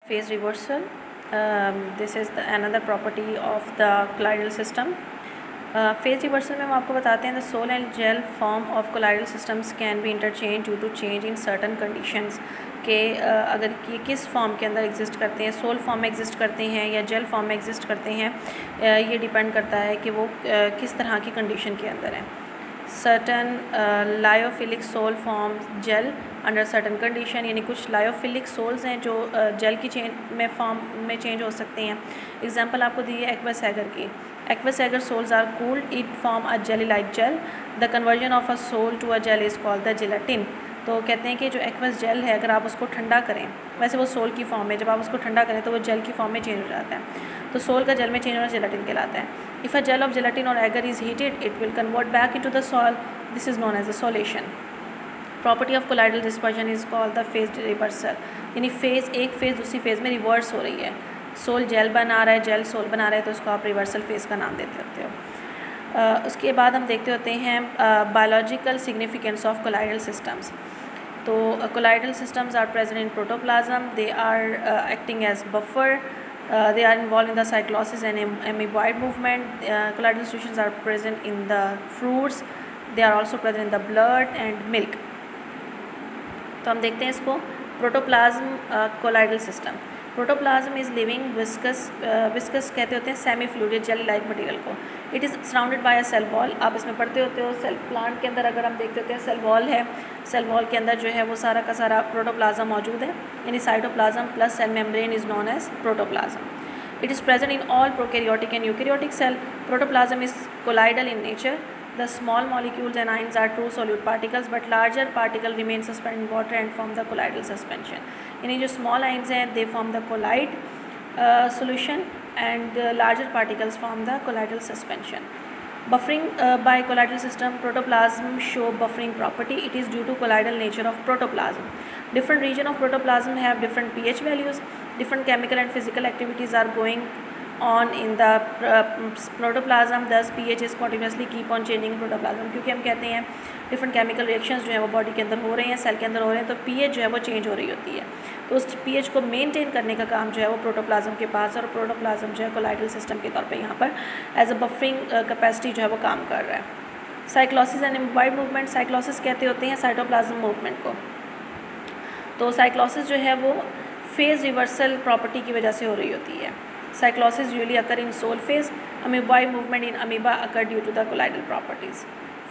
Phase reversal. This is another property of the colloidal system. Phase reversal में हम आपको बताते हैं the soil and gel form of colloidal systems can be interchanged due to change in certain conditions के अगर ये किस form के अंदर एग्जिस्ट करते हैं, सोल फॉर्म में एग्जिस्ट करते हैं या जेल फॉर्म में एग्जिस्ट करते हैं, ये डिपेंड करता है कि वो किस तरह की कंडीशन के अंदर है. Certain lyophilic sol form gel under certain condition, यानी कुछ लायोफिलिक सोल्स हैं जो जेल की फॉर्म में चेंज हो सकते हैं. एग्जांपल आपको दी है एक्वस एगर की. Aqueous agar sols are cooled, it form a jelly like gel. The conversion of a sol to a gel is called the gelatin. तो कहते हैं कि जो एक्वस जेल है अगर आप उसको ठंडा करें, वैसे वो सोल की फॉर्म में, जब आप उसको ठंडा करें तो वो जेल की फॉर्म में चेंज हो जाता है. तो सोल का जेल में चेंज होना जेलाटिन कहलाता है. If a gel of gelatin or agar is heated it will convert back into the sol. This is known as a solation. Property of colloidal dispersion is called the phase reversal. यानी phase, एक phase दूसरी phase में reverse हो रही है. Sol gel बना रहा है, जेल सोल बना रहा है, तो उसको आप रिवर्सल फेज़ का नाम देते होते हो. उसके बाद हम देखते होते हैं biological significance of colloidal systems. तो colloidal systems are present in protoplasm. They are acting as buffer. They are involved in the cyclosis and amoeboid movement. Colloidal solutions are present in the fruits. They are also present in the blood and milk. तो हम देखते हैं इसको. Protoplasm colloidal system. Protoplasm is living viscous. Viscous कहते होते हैं semi fluid jelly like material को. It is surrounded by a cell wall. आप इसमें पढ़ते होते हो सेल प्लांट के अंदर अगर हम देखते होते हैं सेल वॉल है. सेल वॉल के अंदर जो है वो सारा का सारा प्रोटोप्लाज्म मौजूद है. यानी cytoplasm plus cell membrane is known as protoplasm. It is present in all prokaryotic and eukaryotic cell. Protoplasm is colloidal in nature. The small molecules and ions are true solute particles, but larger particle remain suspended in water and form the colloidal suspension. यानी जो small ions हैं they form the colloid solution and the larger particles form the colloidal suspension. Buffering by colloidal system. Protoplasm show buffering property. It is due to colloidal nature of protoplasm. Different region of protoplasm have different pH values. Different chemical and physical activities are going on in the protoplasm. Thus pH is continuously keep on changing in protoplasm. क्योंकि हम कहते हैं different chemical reactions जो है वो body के अंदर हो रहे हैं, सेल के अंदर हो रहे हैं, तो pH जो है वो चेंज हो रही होती है. तो उस pH को मेनटेन करने का काम जो है वो प्रोटोप्लाज्म के पास, और प्रोटोप्लाज्म जो है कोलाइडल सिस्टम के तौर पे यहाँ पर एज अ बफरिंग कैपेसिटी जो है वो काम कर रहा है. Cyclosis and amoeboid movement. Cyclosis कहते होते हैं साइटोप्लाज्म मूवमेंट को. तो साइक्लोसिस जो है वो फेज़ रिवर्सल प्रॉपर्टी की वजह से हो रही होती है. Cyclosis usually occur in sol phase. Amoeboid movement in amoeba occur due to the colloidal properties.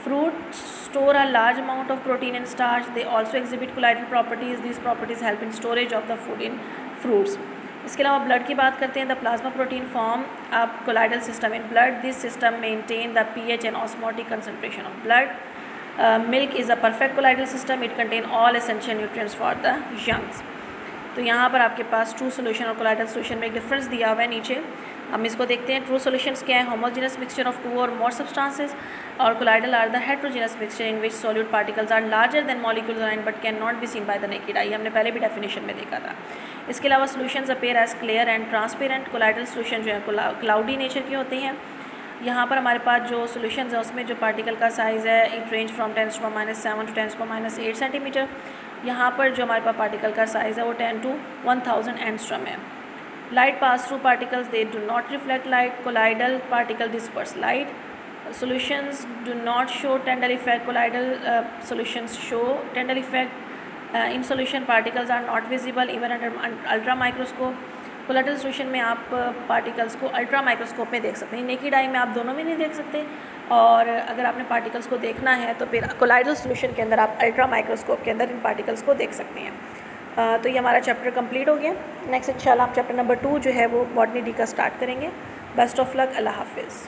Fruit store a large amount of protein and starch. They also exhibit colloidal properties. This properties help in storage of the food in fruits. इसके अलावा blood की बात करते हैं. The plasma protein form a colloidal system in blood. This system maintain the pH and osmotic concentration of blood. Milk is a perfect colloidal system. It contain all essential nutrients for the youngs. तो यहाँ पर आपके पास true solution और colloidal solution में एक difference दिया हुआ है नीचे. हम इसको देखते हैं. ट्रू सोल्यूशंस क्या है? Homogeneous mixture of two or more substances. और colloidal are the heterogeneous mixture in which solute particles are larger than molecules on but can not be seen by the naked eye. हमने पहले भी definition में देखा था. इसके अलावा solutions appear as clear and transparent. Colloidal solution जो है क्लाउडी नेचर के होते हैं. यहाँ पर हमारे पास जो सोल्यूशंस है उसमें जो पार्टिकल का साइज़ है it range from 10⁻⁷ to 10⁻8 centimetre. यहाँ पर जो हमारे पास पार्टिकल का साइज़ है वो 10 to 1000 एंगस्ट्रॉम है. Light pass through particles they do not reflect light. Colloidal particle disperse light. Solutions do not show Tyndall effect. Colloidal solutions show Tyndall effect. In solution particles are not visible even under ultra microscope. Colloidal solution में आप particles को ultra microscope में देख सकते हैं. Naked eye में आप दोनों में नहीं देख सकते. और अगर आपने पार्टिकल्स को देखना है तो फिर कोलाइडल सोल्यूशन के अंदर आप अल्ट्रा माइक्रोस्कोप के अंदर इन पार्टिकल्स को देख सकते हैं. तो ये हमारा चैप्टर कंप्लीट हो गया. नेक्स्ट इंशाल्लाह आप चैप्टर नंबर 2 जो है वो बॉटनी डी का स्टार्ट करेंगे. Best of luck. अल्लाह हाफिज़.